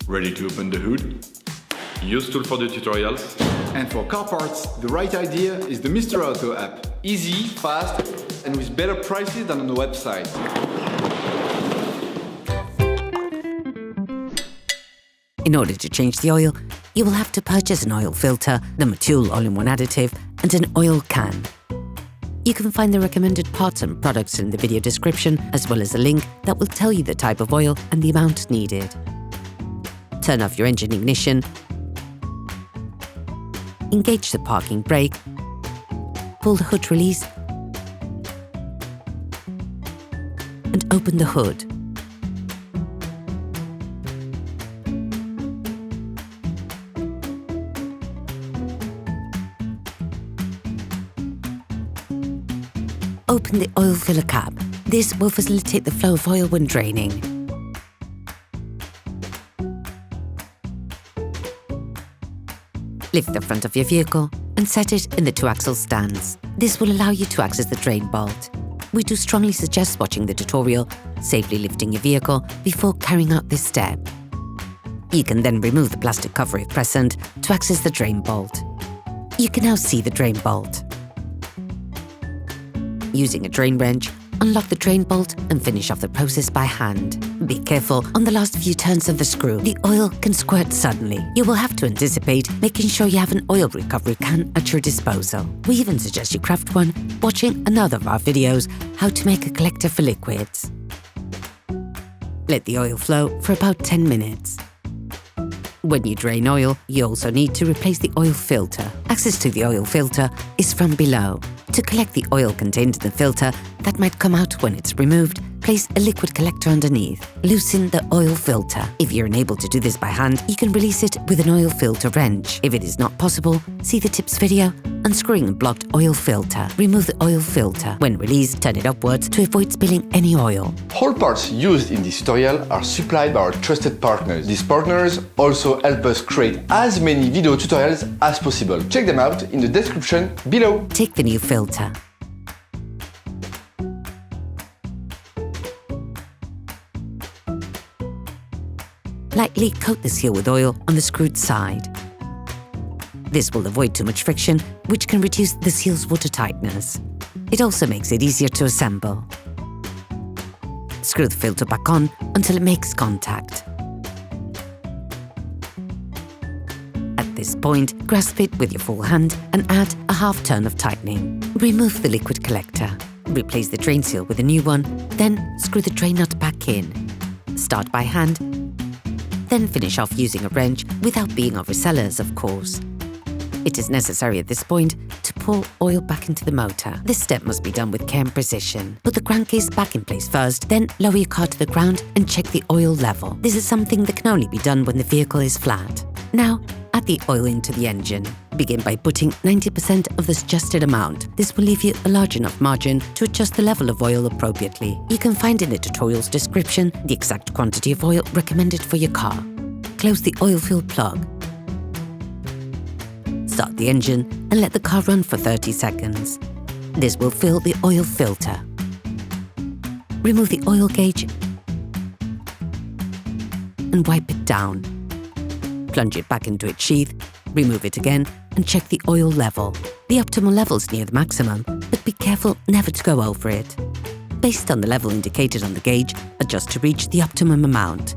Ready to open the hood? UseTool for the tutorials. And for car parts, the right idea is the Mr. Auto app. Easy, fast, and with better prices than on the website. In order to change the oil, you will have to purchase an oil filter, the meticulous all-in-one additive, and an oil can. You can find the recommended parts and products in the video description, as well as a link that will tell you the type of oil and the amount needed. Turn off your engine ignition, engage the parking brake, pull the hood release, and open the hood. Open the oil filler cap. This will facilitate the flow of oil when draining. Lift the front of your vehicle and set it in the 2-axle stance. This will allow you to access the drain bolt. We do strongly suggest watching the tutorial, safely lifting your vehicle before carrying out this step. You can then remove the plastic cover if present to access the drain bolt. You can now see the drain bolt. Using a drain wrench, unlock the drain bolt and finish off the process by hand. Be careful on the last few turns of the screw. The oil can squirt suddenly. You will have to anticipate making sure you have an oil recovery can at your disposal. We even suggest you craft one, watching another of our videos, how to make a collector for liquids. Let the oil flow for about 10 minutes. When you drain oil, you also need to replace the oil filter. Access to the oil filter is from below. To collect the oil contained in the filter that might come out when it's removed, place a liquid collector underneath. Loosen the oil filter. If you're unable to do this by hand, you can release it with an oil filter wrench. If it is not possible, see the tips video, unscrewing a blocked oil filter. Remove the oil filter. When released, turn it upwards to avoid spilling any oil. All parts used in this tutorial are supplied by our trusted partners. These partners also help us create as many video tutorials as possible. Check them out in the description below. Take the new filter. Lightly coat the seal with oil on the screwed side. This will avoid too much friction, which can reduce the seal's water tightness. It also makes it easier to assemble. Screw the filter back on until it makes contact. At this point, grasp it with your full hand and add a half turn of tightening. Remove the liquid collector. Replace the drain seal with a new one, then screw the drain nut back in. Start by hand, then finish off using a wrench without being overzealous, of course. It is necessary at this point to pour oil back into the motor. This step must be done with care and precision. Put the crankcase back in place first, then lower your car to the ground and check the oil level. This is something that can only be done when the vehicle is flat. Now, add the oil into the engine. Begin by putting 90% of the suggested amount. This will leave you a large enough margin to adjust the level of oil appropriately. You can find in the tutorial's description the exact quantity of oil recommended for your car. Close the oil fill plug. Start the engine and let the car run for 30 seconds. This will fill the oil filter. Remove the oil gauge and wipe it down. Plunge it back into its sheath, remove it again, and check the oil level. The optimal level is near the maximum, but be careful never to go over it. Based on the level indicated on the gauge, adjust to reach the optimum amount.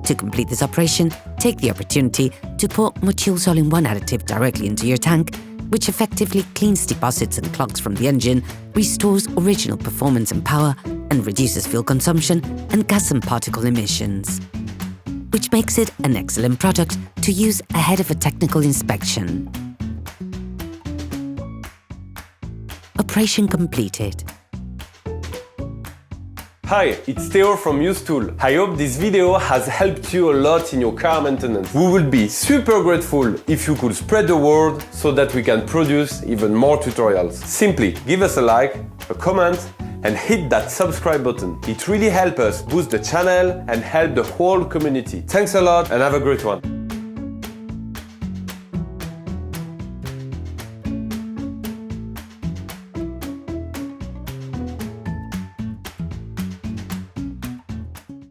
To complete this operation, take the opportunity to pour meticulous all-in-one additive directly into your tank, which effectively cleans deposits and clogs from the engine, restores original performance and power, and reduces fuel consumption and gas and particle emissions, which makes it an excellent product to use ahead of a technical inspection. Operation completed. Hi, it's Theo from UseTool. I hope this video has helped you a lot in your car maintenance. We would be super grateful if you could spread the word so that we can produce even more tutorials. Simply give us a like, a comment, and hit that subscribe button. It really helps us boost the channel and help the whole community. Thanks a lot and have a great one.